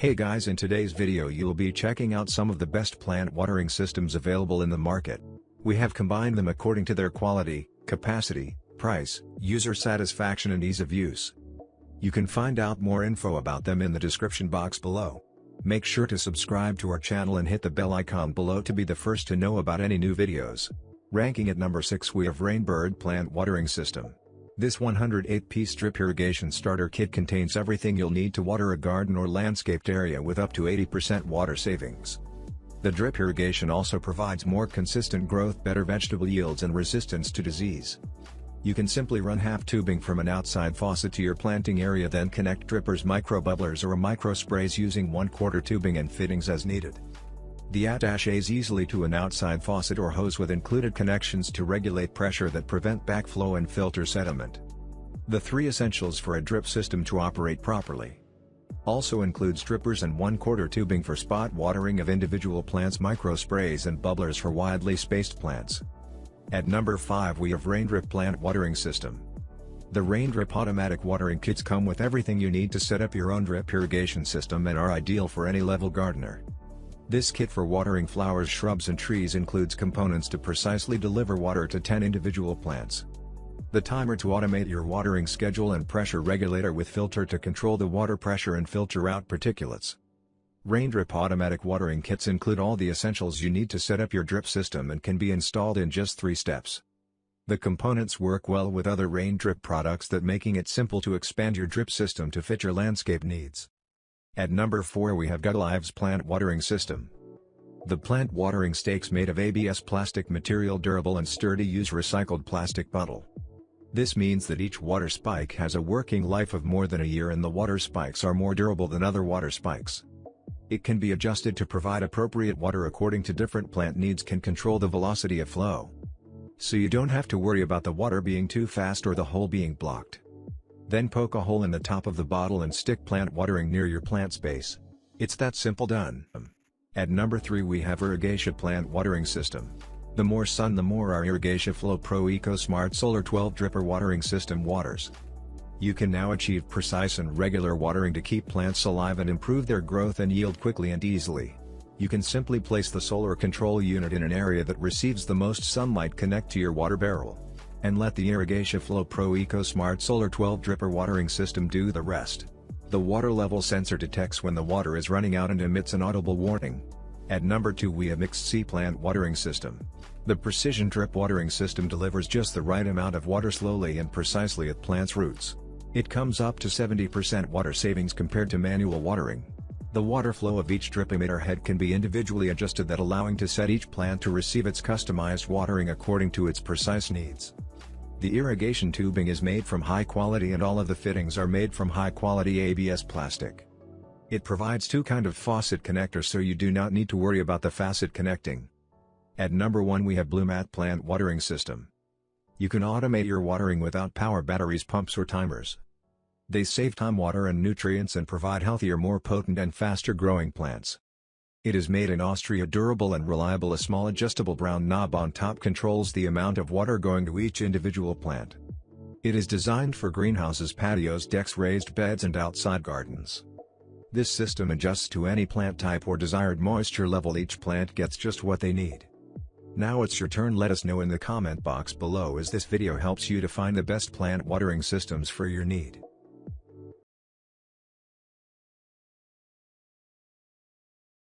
Hey guys, in today's video you'll be checking out some of the best plant watering systems available in the market. We have combined them according to their quality, capacity, price, user satisfaction and ease of use. You can find out more info about them in the description box below. Make sure to subscribe to our channel and hit the bell icon below to be the first to know about any new videos. Ranking at number 6 we have Rainbird Plant Watering System. This 108-piece drip irrigation starter kit contains everything you'll need to water a garden or landscaped area with up to 80% water savings. The drip irrigation also provides more consistent growth, better vegetable yields and resistance to disease. You can simply run half tubing from an outside faucet to your planting area, then connect drippers, micro bubblers or micro sprays using 1/4 tubing and fittings as needed. The attaches easily to an outside faucet or hose with included connections to regulate pressure that prevent backflow and filter sediment. The 3 essentials for a drip system to operate properly. Also includes drippers and 1/4 tubing for spot watering of individual plants, micro sprays and bubblers for widely spaced plants. At number 5 we have Raindrip Plant Watering System. The Raindrip Automatic Watering Kits come with everything you need to set up your own drip irrigation system and are ideal for any level gardener. This kit for watering flowers, shrubs and trees includes components to precisely deliver water to 10 individual plants. The timer to automate your watering schedule and pressure regulator with filter to control the water pressure and filter out particulates. Raindrip Automatic Watering Kits include all the essentials you need to set up your drip system and can be installed in just 3 steps. The components work well with other Raindrip products, that making it simple to expand your drip system to fit your landscape needs. At number 4 we have Guttalive's Plant Watering System. The plant watering stakes made of ABS plastic material, durable and sturdy, use recycled plastic bottle. This means that each water spike has a working life of more than a year and the water spikes are more durable than other water spikes. It can be adjusted to provide appropriate water according to different plant needs, can control the velocity of flow. So you don't have to worry about the water being too fast or the hole being blocked. Then poke a hole in the top of the bottle and stick plant watering near your plant space. It's that simple, done. At number 3 we have Irrigation Plant Watering System. The more sun the more our Irrigation Flow Pro Eco Smart Solar 12 Dripper Watering System waters. You can now achieve precise and regular watering to keep plants alive and improve their growth and yield quickly and easily. You can simply place the solar control unit in an area that receives the most sunlight, connect to your water barrel, and let the Irrigation Flow Pro Eco Smart Solar 12 Dripper Watering System do the rest. The water level sensor detects when the water is running out and emits an audible warning. At number 2 we have Mixed C Plant Watering System. The Precision Drip Watering System delivers just the right amount of water slowly and precisely at plants' roots. It comes up to 70% water savings compared to manual watering. The water flow of each drip emitter head can be individually adjusted, that allowing to set each plant to receive its customized watering according to its precise needs. The irrigation tubing is made from high quality and all of the fittings are made from high quality ABS plastic. It provides 2 kind of faucet connectors, so you do not need to worry about the faucet connecting. At number 1 we have Blumat Plant Watering System. You can automate your watering without power, batteries, pumps or timers. They save time, water and nutrients and provide healthier, more potent and faster growing plants. It is made in Austria, durable and reliable. A small adjustable brown knob on top controls the amount of water going to each individual plant. It is designed for greenhouses, patios, decks, raised beds and outside gardens. This system adjusts to any plant type or desired moisture level. Each plant gets just what they need. Now it's your turn. Let us know in the comment box below as this video helps you to find the best plant watering systems for your need.